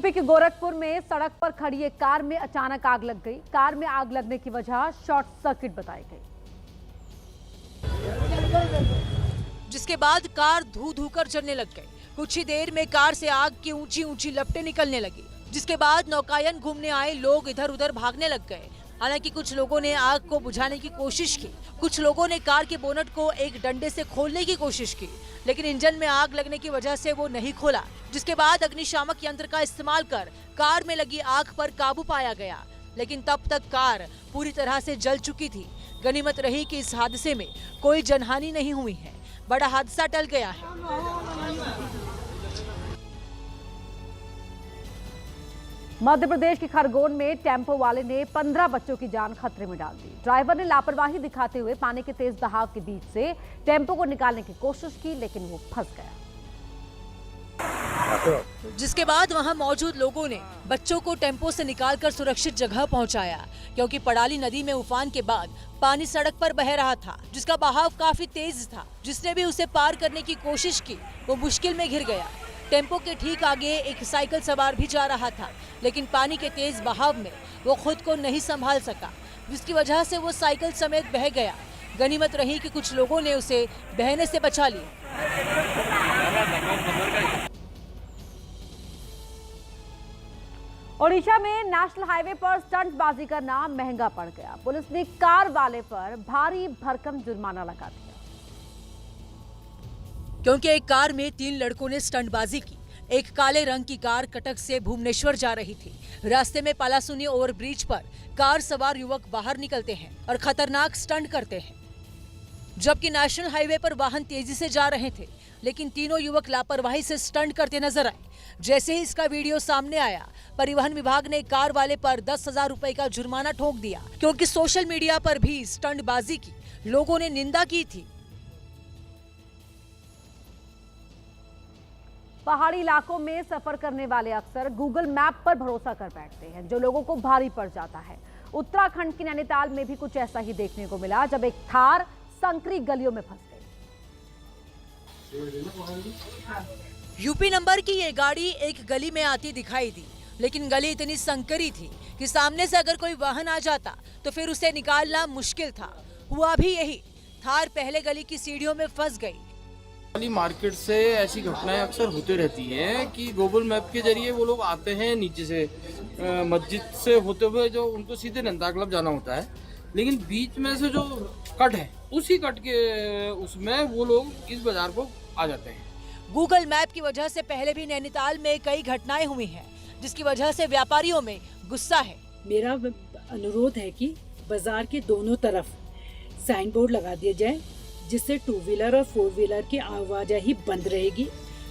UP के गोरखपुर में सड़क पर खड़ी एक कार में अचानक आग लग गई। कार में आग लगने की वजह शॉर्ट सर्किट बताई गई, जिसके बाद कार धू धू कर जलने लग गई। कुछ ही देर में कार से आग की ऊंची ऊंची लपटें निकलने लगी, जिसके बाद नौकायन घूमने आए लोग इधर उधर भागने लग गए। हालांकि कुछ लोगों ने आग को बुझाने की कोशिश की, कुछ लोगों ने कार के बोनट को एक डंडे से खोलने की कोशिश की, लेकिन इंजन में आग लगने की वजह से वो नहीं खोला। जिसके बाद अग्निशामक यंत्र का इस्तेमाल कर कार में लगी आग पर काबू पाया गया, लेकिन तब तक कार पूरी तरह से जल चुकी थी। गनीमत रही कि इस हादसे में कोई जनहानि नहीं हुई है, बड़ा हादसा टल गया है। मध्य प्रदेश के खरगोन में टेम्पो वाले ने 15 बच्चों की जान खतरे में डाल दी। ड्राइवर ने लापरवाही दिखाते हुए पानी के तेज बहाव के बीच से टेम्पो को निकालने की कोशिश की, लेकिन वो फंस गया। जिसके बाद वहां मौजूद लोगों ने बच्चों को टेम्पो से निकालकर सुरक्षित जगह पहुंचाया, क्योंकि पड़ाली नदी में उफान के बाद पानी सड़क पर बह रहा था, जिसका बहाव काफी तेज था। जिसने भी उसे पार करने की कोशिश की वो मुश्किल में घिर गया। टेम्पो के ठीक आगे एक साइकिल सवार भी जा रहा था, लेकिन पानी के तेज बहाव में वो खुद को नहीं संभाल सका, जिसकी वजह से वो साइकिल समेत बह गया। गनीमत रही कि कुछ लोगों ने उसे बहने से बचा लिया। ओडिशा में नेशनल हाईवे पर स्टंटबाजी करना महंगा पड़ गया। पुलिस ने कार वाले पर भारी भरकम जुर्माना लगा दिया, क्योंकि एक कार में 3 लड़कों ने स्टंटबाजी की। एक काले रंग की कार कटक से भुवनेश्वर जा रही थी। रास्ते में पालासुनी ओवरब्रिज पर कार सवार युवक बाहर निकलते हैं और खतरनाक स्टंट करते हैं, जबकि नेशनल हाईवे पर वाहन तेजी से जा रहे थे, लेकिन तीनों युवक लापरवाही से स्टंट करते नजर आए। जैसे ही इसका वीडियो सामने आया, परिवहन विभाग ने कार वाले पर 10,000 रुपए का जुर्माना ठोक दिया, क्योंकि सोशल मीडिया पर भी स्टंटबाजी की लोगों ने निंदा की थी। पहाड़ी इलाकों में सफर करने वाले अक्सर गूगल मैप पर भरोसा कर बैठते हैं, जो लोगों को भारी पड़ जाता है। उत्तराखंड की नैनीताल में भी कुछ ऐसा ही देखने को मिला, जब एक थार संकरी गलियों में फंस गई। यूपी नंबर की ये गाड़ी एक गली में आती दिखाई दी, लेकिन गली इतनी संकरी थी कि सामने से अगर कोई वाहन आ जाता तो फिर उसे निकालना मुश्किल था। हुआ भी यही, थार पहले गली की सीढ़ियों में फंस गई। मार्केट से ऐसी घटनाएं अक्सर होती रहती हैं कि गूगल मैप के जरिए वो लोग आते हैं नीचे से, मस्जिद से होते हुए जो उनको सीधे नंदा क्लब जाना होता है, लेकिन बीच में से जो कट है उसी कट के उसमें वो लोग इस बाजार को आ जाते हैं। गूगल मैप की वजह से पहले भी नैनीताल में कई घटनाएं हुई हैं, जिसकी वजह से व्यापारियों में गुस्सा है। मेरा अनुरोध है कि बाजार के दोनों तरफ साइन बोर्ड लगा दिया जाए, जिससे 2 व्हीलर और 4 व्हीलर की आवाजाही बंद रहेगी।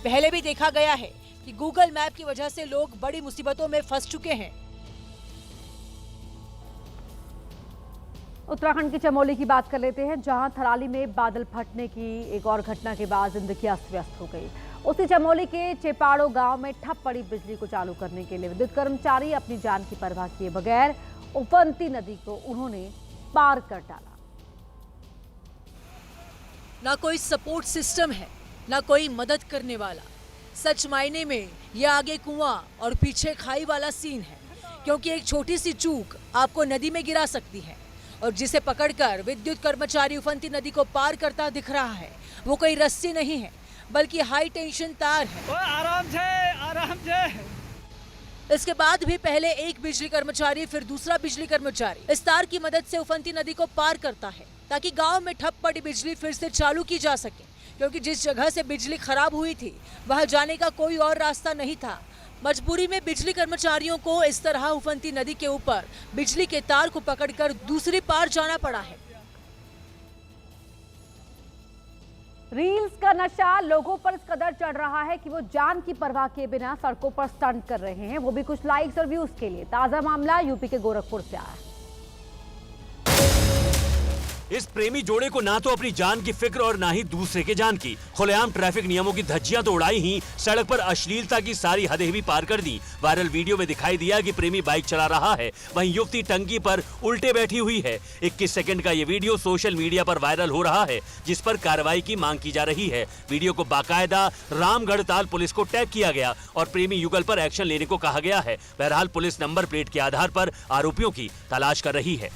पहले भी देखा गया है कि गूगल मैप की वजह से लोग बड़ी मुसीबतों में फंस चुके हैं। उत्तराखंड की चमोली की बात कर लेते हैं, जहां थराली में बादल फटने की एक और घटना के बाद जिंदगी अस्त व्यस्त हो गई। उसी चमोली के चेपाड़ो गांव में ठप पड़ी बिजली को चालू करने के लिए विद्युत कर्मचारी अपनी जान की परवाह किए बगैर उफनती नदी को उन्होंने पार कर डाला। ना कोई सपोर्ट सिस्टम है, ना कोई मदद करने वाला। सच मायने में ये आगे कुआं और पीछे खाई वाला सीन है, क्योंकि एक छोटी सी चूक आपको नदी में गिरा सकती है, और जिसे पकड़कर विद्युत कर्मचारी उफनती नदी को पार करता दिख रहा है, वो कोई रस्सी नहीं है, बल्कि हाई टेंशन तार है। आराम से। इसके बाद भी पहले एक बिजली कर्मचारी, फिर दूसरा बिजली कर्मचारी इस तार की मदद से उफनती नदी को पार करता है, ताकि गांव में ठप पड़ी बिजली फिर से चालू की जा सके, क्योंकि जिस जगह से बिजली खराब हुई थी वहां जाने का कोई और रास्ता नहीं था। मजबूरी में बिजली कर्मचारियों को इस तरह उफनती नदी के ऊपर बिजली के तार को पकड़कर दूसरी पार जाना पड़ा है। रील्स का नशा लोगों पर इस कदर चढ़ रहा है कि वो जान की परवाह किए बिना सड़कों पर स्टंट कर रहे हैं, वो भी कुछ लाइक्स और व्यूज के लिए। ताजा मामला यूपी के गोरखपुर से आया है। इस प्रेमी जोड़े को ना तो अपनी जान की फिक्र और ना ही दूसरे के जान की। खुलेआम ट्रैफिक नियमों की धज्जियां तो उड़ाई ही, सड़क पर अश्लीलता की सारी हदें भी पार कर दी। वायरल वीडियो में दिखाई दिया कि प्रेमी बाइक चला रहा है, वहीं युवती टंकी पर उल्टे बैठी हुई है। 21 सेकंड का ये वीडियो सोशल मीडिया पर वायरल हो रहा है, जिस पर कार्रवाई की मांग की जा रही है। वीडियो को बाकायदा रामगढ़ ताल पुलिस को टैग किया गया और प्रेमी युगल पर एक्शन लेने को कहा गया है। बहरहाल पुलिस नंबर प्लेट के आधार पर आरोपियों की तलाश कर रही है।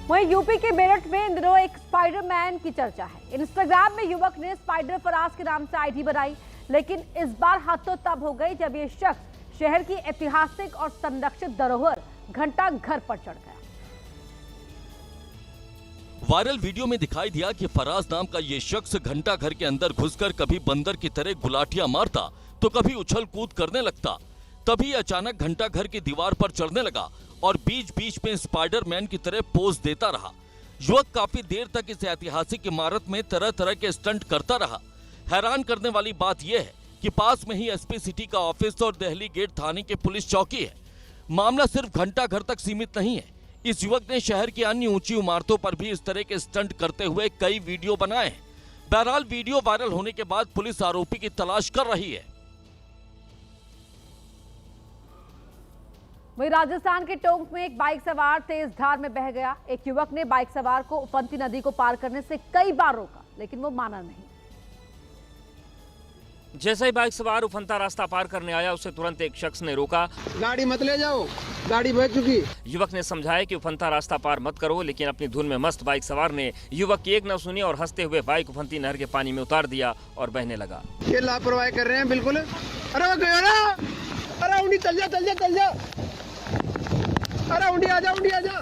वहीं यूपी के मेरठ में इन दिनों एक स्पाइडरमैन की चर्चा है। इंस्टाग्राम में युवक ने स्पाइडर फराज के नाम से आईडी बनाई, लेकिन इस बार हद तो तब हो गई जब ये शख्स शहर की ऐतिहासिक और संरक्षित धरोहर घंटा घर पर चढ़ गया। वायरल वीडियो में दिखाई दिया कि फराज नाम का ये शख्स घंटा घर के अंदर घुसकर कभी बंदर की तरह गुलाटियां मारता तो कभी उछल कूद करने लगता। तभी अचानक घंटा घर की दीवार पर चढ़ने लगा और बीच बीच में स्पाइडरमैन की तरह पोज देता रहा। युवक काफी देर तक इस ऐतिहासिक इमारत में तरह तरह के स्टंट करता रहा। हैरान करने वाली बात यह है कि पास में ही एसपी सिटी का ऑफिस और दिल्ली गेट थाने की पुलिस चौकी है। मामला सिर्फ घंटा घर तक सीमित नहीं है। इस युवक ने शहर की अन्य ऊंची इमारतों पर भी इस तरह के स्टंट करते हुए कई वीडियो बनाए हैं। बहरहाल वीडियो वायरल होने के बाद पुलिस आरोपी की तलाश कर रही है। वहीं राजस्थान के टोंक में एक बाइक सवार तेज धार में बह गया। एक युवक ने बाइक सवार को उफनती नदी को पार करने से कई बार रोका, लेकिन वो माना नहीं। जैसे ही बाइक सवार उफनता रास्ता पार करने आया, उसे तुरंत एक शख्स ने रोका। गाड़ी मत ले जाओ, गाड़ी बह चुकी। युवक ने समझाया कि उफनता रास्ता पार मत करो, लेकिन अपनी धुन में मस्त बाइक सवार ने युवक की एक न सुनी और हंसते हुए बाइक उफनती नहर के पानी में उतार दिया और बहने लगा। ये लापरवाही कर रहे हैं बिल्कुल। अरे अरे उंडी चल जा, चल जा, चल जा। अरे उंडी आजा, उंडी आजा।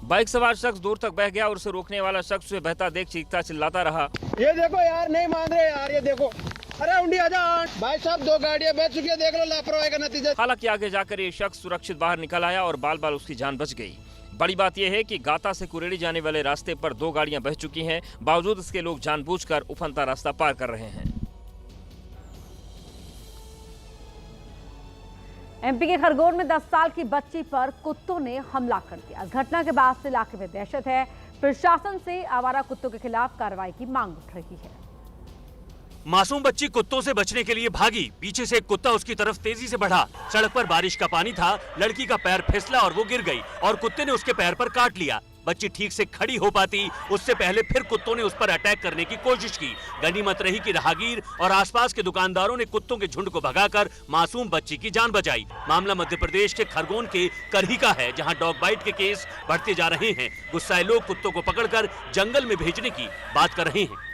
बाइक सवार शख्स दूर तक बह गया और उसे रोकने वाला शख्स उसे बहता देख चीखता चिल्लाता रहा। ये देखो यार, नहीं मान रहे यार, ये देखो। अरे उंडी आजा। भाई साहब, 2 गाड़ियां बह चुकी है, देख लो लापरवाही का नतीजा। हालांकि आगे जाकर ये शख्स सुरक्षित बाहर निकल आया और बाल बाल उसकी जान बच गई। बड़ी बात यह है कि गाता से कुरेड़ी जाने वाले रास्ते पर 2 गाड़ियां बह चुकी हैं, बावजूद इसके लोग जानबूझकर उफनता रास्ता पार कर रहे हैं। एमपी के खरगोन में 10 साल की बच्ची पर कुत्तों ने हमला कर दिया। इस घटना के बाद से इलाके में दहशत है। प्रशासन से आवारा कुत्तों के खिलाफ कार्रवाई की मांग उठ रही है। मासूम बच्ची कुत्तों से बचने के लिए भागी, पीछे से एक कुत्ता उसकी तरफ तेजी से बढ़ा। सड़क पर बारिश का पानी था, लड़की का पैर फिसला और वो गिर गई और कुत्ते ने उसके पैर पर काट लिया। बच्ची ठीक से खड़ी हो पाती उससे पहले फिर कुत्तों ने उस पर अटैक करने की कोशिश की। गनीमत रही कि राहगीर और आसपास के दुकानदारों ने कुत्तों के झुंड को भगाकर मासूम बच्ची की जान बचाई। मामला मध्य प्रदेश के खरगोन के करही का है, जहां डॉग बाइट के केस बढ़ते जा रहे हैं। गुस्साए लोग कुत्तों को पकड़कर जंगल में भेजने की बात कर रहे हैं।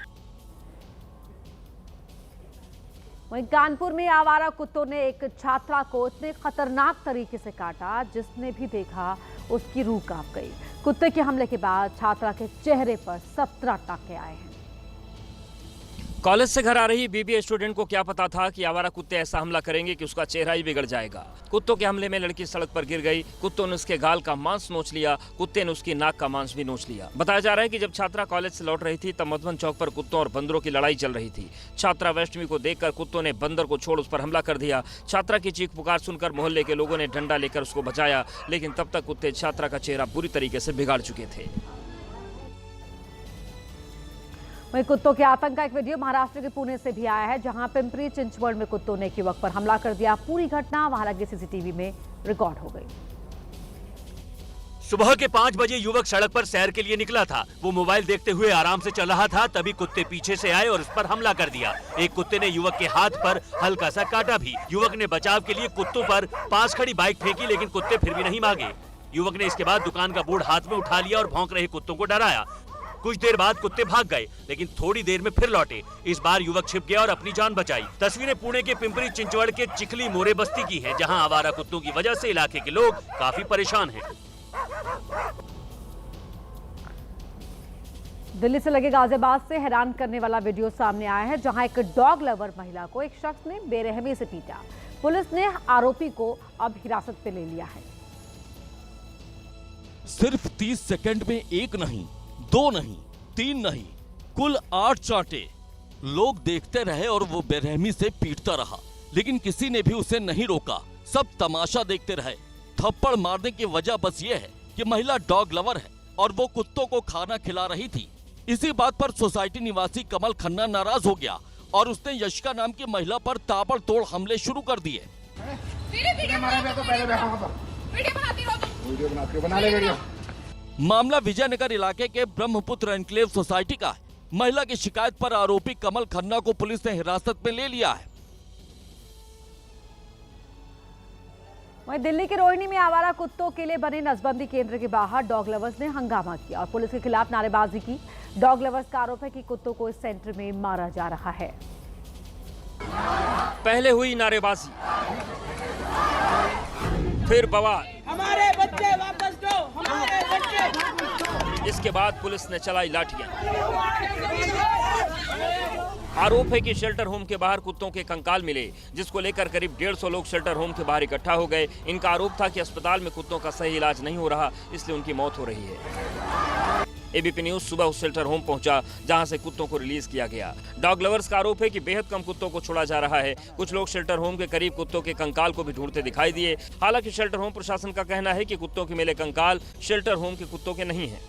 वहीं कानपुर में आवारा कुत्तों ने एक छात्रा को इतने खतरनाक तरीके से काटा, जिसने भी देखा उसकी रूह कांप गई। कुत्ते के हमले के बाद छात्रा के चेहरे पर 17 टांके आए हैं। कॉलेज से घर आ रही बीबीए स्टूडेंट को क्या पता था कि आवारा कुत्ते ऐसा हमला करेंगे कि उसका चेहरा ही बिगड़ जाएगा। कुत्तों के हमले में लड़की सड़क पर गिर गई। कुत्तों ने उसके गाल का मांस नोच लिया, कुत्ते ने उसकी नाक का मांस भी नोच लिया। बताया जा रहा है कि जब छात्रा कॉलेज से लौट रही थी तब मधुबन चौक पर कुत्तों और बंदरों की लड़ाई चल रही थी। छात्रा वैष्णवी को देखकर कुत्तों ने बंदर को छोड़ उस पर हमला कर दिया। छात्रा की चीख पुकार सुनकर मोहल्ले के लोगों ने डंडा लेकर उसको बचाया, लेकिन तब तक कुत्ते छात्रा का चेहरा बुरी तरीके से बिगाड़ चुके थे। वहीं कुत्तों के आतंक का एक वीडियो महाराष्ट्र के पुणे से भी आया है, जहां पिंपरी चिंचवड़ में कुत्तों ने एक युवक पर हमला कर दिया। पूरी घटना वहां लगे सीसीटीवी में रिकॉर्ड हो गई। सुबह के 5 बजे युवक सड़क पर सैर के लिए निकला था। वो मोबाइल देखते हुए आराम से चल रहा था, तभी कुत्ते पीछे से आए और उस पर हमला कर दिया। एक कुत्ते ने युवक के हाथ पर हल्का सा काटा भी। युवक ने बचाव के लिए कुत्तों पर पास खड़ी बाइक फेंकी, लेकिन कुत्ते फिर भी नहीं भागे। युवक ने इसके बाद दुकान का बोर्ड हाथ में उठा लिया और भौंक रहे कुत्तों को डराया। कुछ देर बाद कुत्ते भाग गए, लेकिन थोड़ी देर में फिर लौटे। इस बार युवक छिप गया और अपनी जान बचाई। तस्वीरें पुणे के पिंपरी चिंचवड़ के चिखली मोरे बस्ती की हैं, जहां आवारा कुत्तों की वजह से इलाके के लोग काफी परेशान हैं। दिल्ली से लगे गाजियाबाद से हैरान करने वाला वीडियो सामने आया है, जहां एक डॉग लवर महिला को एक शख्स ने बेरहमी से पीटा। पुलिस ने आरोपी को अब हिरासत में ले लिया है। सिर्फ 30 सेकंड में 1 नहीं, 2 नहीं, 3 नहीं, कुल 8 चांटे। लोग देखते रहे और वो बेरहमी से पीटता रहा, लेकिन किसी ने भी उसे नहीं रोका। सब तमाशा देखते रहे। थप्पड़ मारने की वजह बस ये है कि महिला डॉग लवर है और वो कुत्तों को खाना खिला रही थी। इसी बात पर सोसाइटी निवासी कमल खन्ना नाराज हो गया और उसने यशिका नाम की महिला पर ताबड़तोड़ हमले शुरू कर दिए। मामला विजयनगर इलाके के ब्रह्मपुत्र एनक्लेव सोसाइटी का है। महिला की शिकायत पर आरोपी कमल खन्ना को पुलिस ने हिरासत में ले लिया है। वहीं दिल्ली के रोहिणी में आवारा कुत्तों के लिए बने नसबंदी केंद्र के बाहर डॉग लवर्स ने हंगामा किया और पुलिस के खिलाफ नारेबाजी की। डॉग लवर्स का आरोप है कि कुत्तों को इस सेंटर में मारा जा रहा है। पहले हुई नारेबाजी, फिर बवाल, हमारे बच्चे वापस दो, हमारे बच्चे। इसके बाद पुलिस ने चलाई लाठियां। आरोप है कि शेल्टर होम के बाहर कुत्तों के कंकाल मिले, जिसको लेकर करीब 150 लोग शेल्टर होम के बाहर इकट्ठा हो गए। इनका आरोप था कि अस्पताल में कुत्तों का सही इलाज नहीं हो रहा, इसलिए उनकी मौत हो रही है। एबीपी न्यूज सुबह उस शेल्टर होम पहुंचा जहां से कुत्तों को रिलीज किया गया। डॉग लवर्स का आरोप है कि बेहद कम कुत्तों को छोड़ा जा रहा है। कुछ लोग शेल्टर होम के करीब कुत्तों के कंकाल को भी ढूंढते दिखाई दिए। हालांकि शेल्टर होम प्रशासन का कहना है कि कुत्तों के मिले कंकाल शेल्टर होम के कुत्तों के नहीं हैं।